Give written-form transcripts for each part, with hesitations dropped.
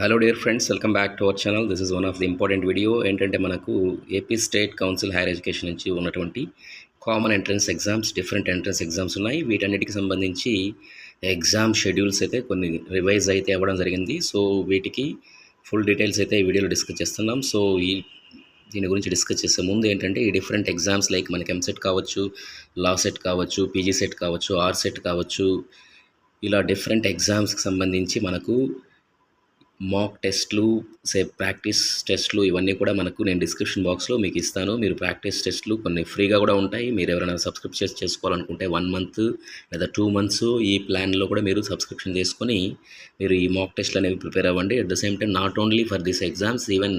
Hello dear friends, welcome back to our channel. This is one of the important video. ఏంటంటే మనకు AP state council higher education నుంచి ఉన్నటువంటి common entrance exams, different entrance exams ఉన్నాయి. వీటన్నిటికి సంబంధించి exam schedules అయితే కొన్ని revise అయితే అవ్వడం జరిగింది. సో వీటికి ఫుల్ డీటెయిల్స్ అయితే ఈ వీడియోలో డిస్కస్ చేస్తున్నాం. సో దీని గురించి డిస్కస్ చేసే ముందు ఏంటంటే ఈ డిఫరెంట్ ఎగ్జామ్స్ లైక్ మనకి ఎంసెట్ కావచ్చు, లా సెట్ కావచ్చు, పీజీ సెట్ కావచ్చు, ఆర్ సెట్ కావచ్చు, ఇలా డిఫరెంట్ ఎగ్జామ్స్కి సంబంధించి మనకు మాక్ టెస్ట్లు, ప్రాక్టీస్ టెస్ట్లు ఇవన్నీ కూడా మనకు నేను డిస్క్రిప్షన్ బాక్స్లో మీకు ఇస్తాను. మీరు ప్రాక్టీస్ టెస్ట్లు కొన్ని ఫ్రీగా కూడా ఉంటాయి. మీరు ఎవరైనా సబ్స్క్రిప్ట్ చేసుకోవాలనుకుంటే 1 మంత్ లేదా 2 మంత్స్ ఈ ప్లాన్లో కూడా మీరు సబ్స్క్రిప్షన్ చేసుకొని మీరు ఈ మాక్ టెస్ట్లు అనేవి ప్రిపేర్ అవ్వండి. At the same time not only for this exams, even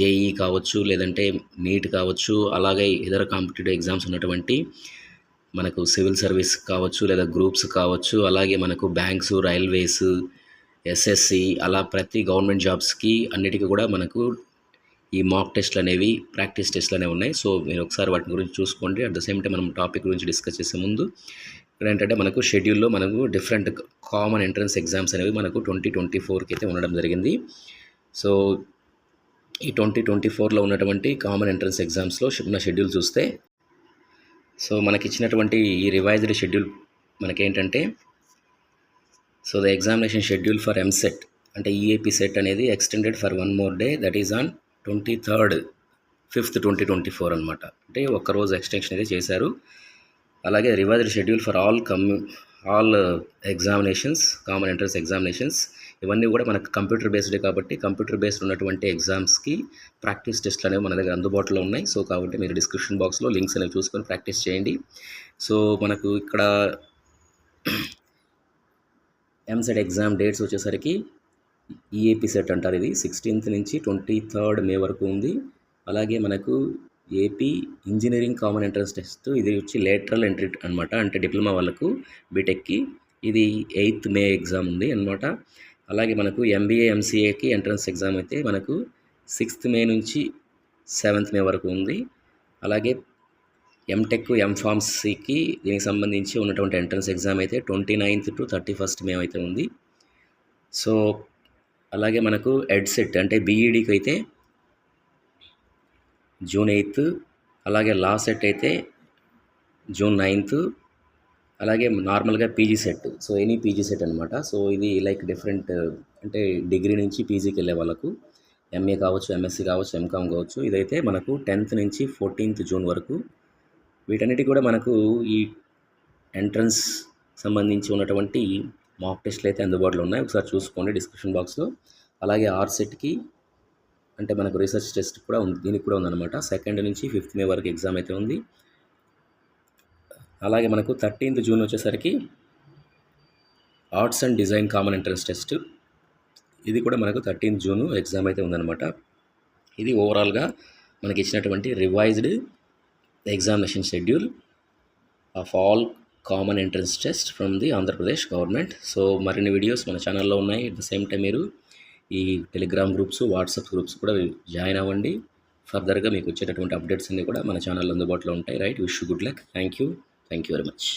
JEE కావచ్చు, లేదంటే నీట్ కావచ్చు, అలాగే ఇతర కాంపిటేటివ్ ఎగ్జామ్స్ ఉన్నటువంటి మనకు సివిల్ సర్వీస్ కావచ్చు, లేదా గ్రూప్స్ కావచ్చు, అలాగే మనకు బ్యాంక్స్, రైల్వేస్, ఎస్ఎస్సి, అలా ప్రతి గవర్నమెంట్ జాబ్స్కి అన్నిటికీ కూడా మనకు ఈ మాక్ టెస్ట్లు అనేవి, ప్రాక్టీస్ టెస్ట్లు అనేవి ఉన్నాయి. సో మీరు ఒకసారి వాటి గురించి చూసుకోండి. అట్ ద సేమ్ టైం మనం టాపిక్ గురించి డిస్కస్ చేసే ముందు ఇక్కడ ఏంటంటే మనకు షెడ్యూల్లో మనకు డిఫరెంట్ కామన్ ఎంట్రన్స్ ఎగ్జామ్స్ అనేవి మనకు 2024కి అయితే ఉండడం జరిగింది. సో ఈ 2024లో ఉన్నటువంటి కామన్ ఎంట్రన్స్ ఎగ్జామ్స్లో ఉన్న షెడ్యూల్ చూస్తే, సో మనకి ఇచ్చినటువంటి ఈ రివైజ్డ్ షెడ్యూల్ మనకేంటంటే, so the examination schedule for EAMCET అంటే ఈఏపీ సెట్ అనేది extended for 1 more day, that is on 23rd 5th 2024 అనమాట. అంటే ఒక్కరోజు ఎక్స్టెన్షన్ అయితే చేశారు. అలాగే revised schedule for all examinations, common entrance examinations, ఇవన్నీ కూడా మనకు కంప్యూటర్ బేస్డే కాబట్టి కంప్యూటర్ బేస్డ్ ఉన్నటువంటి ఎగ్జామ్స్కి ప్రాక్టీస్ టెస్ట్లు అనేవి మన దగ్గర అందుబాటులో ఉన్నాయి. సో కాబట్టి మీరు డిస్క్రిప్షన్ బాక్స్లో లింక్స్ అనేవి చూసుకొని ప్రాక్టీస్ చేయండి. సో మనకు ఇక్కడ ఎంసెట్ ఎగ్జామ్ డేట్స్ వచ్చేసరికి ఈఏపీ సెట్ అంటారు. ఇది 16th నుంచి 23rd May వరకు ఉంది. అలాగే మనకు AP engineering common entrance test, ఇది వచ్చి లేటరల్ ఎంట్రీ అనమాట. అంటే డిప్లొమా వాళ్ళకు, బీటెక్కి ఇది 8th May ఎగ్జామ్ ఉంది అనమాట. అలాగే మనకు ఎంబీఏ, ఎంసీఏకి ఎంట్రన్స్ ఎగ్జామ్ అయితే మనకు 6th May నుంచి 7th May వరకు ఉంది. అలాగే ఎంటెక్, ఎంఫార్మసీకి దీనికి సంబంధించి ఉన్నటువంటి ఎంట్రన్స్ ఎగ్జామ్ అయితే 29th to 31st May అయితే ఉంది. సో అలాగే మనకు ఎడ్సెట్ అంటే బీఈడీకి అయితే June 8th, అలాగే లా సెట్ అయితే June 9th, అలాగే నార్మల్గా PG set, so any PG set అనమాట. సో ఇది లైక్ డిఫరెంట్, అంటే డిగ్రీ నుంచి పీజీకి వెళ్ళే వాళ్ళకు ఎంఏ కావచ్చు, ఎంఎస్సీ కావచ్చు, ఎంకామ్ కావచ్చు. ఇదైతే మనకు 10th నుంచి 14th June వరకు. వీటన్నిటి కూడా మనకు ఈ ఎంట్రన్స్ సంబంధించి ఉన్నటువంటి మాక్ టెస్ట్లు అయితే అందుబాటులో ఉన్నాయి. ఒకసారి చూసుకోండి డిస్క్రిప్షన్ బాక్స్లో. అలాగే ఆర్సెట్కి అంటే మనకు రీసెర్చ్ టెస్ట్ కూడా ఉంది, దీనికి కూడా ఉందన్నమాట. 2nd నుంచి 5th May వరకు ఎగ్జామ్ అయితే ఉంది. అలాగే మనకు 13th June వచ్చేసరికి arts and design common entrance test, ఇది కూడా మనకు 13th June ఎగ్జామ్ అయితే ఉందన్నమాట. ఇది ఓవరాల్గా మనకి ఇచ్చినటువంటి revised examination schedule of all common entrance test from the Andhra Pradesh government. So మరిన్ని వీడియోస్ మన ఛానల్లో ఉన్నాయి. అట్ ద సేమ్ టైం మీరు ఈ టెలిగ్రామ్ గ్రూప్స్, వాట్సాప్ గ్రూప్స్ కూడా జాయిన్ అవ్వండి. ఫర్దర్గా మీకు వచ్చేటటువంటి అప్డేట్స్ అన్నీ కూడా మన ఛానల్లో అందుబాటులో ఉంటాయి. Right, wish you good luck. Thank you very much.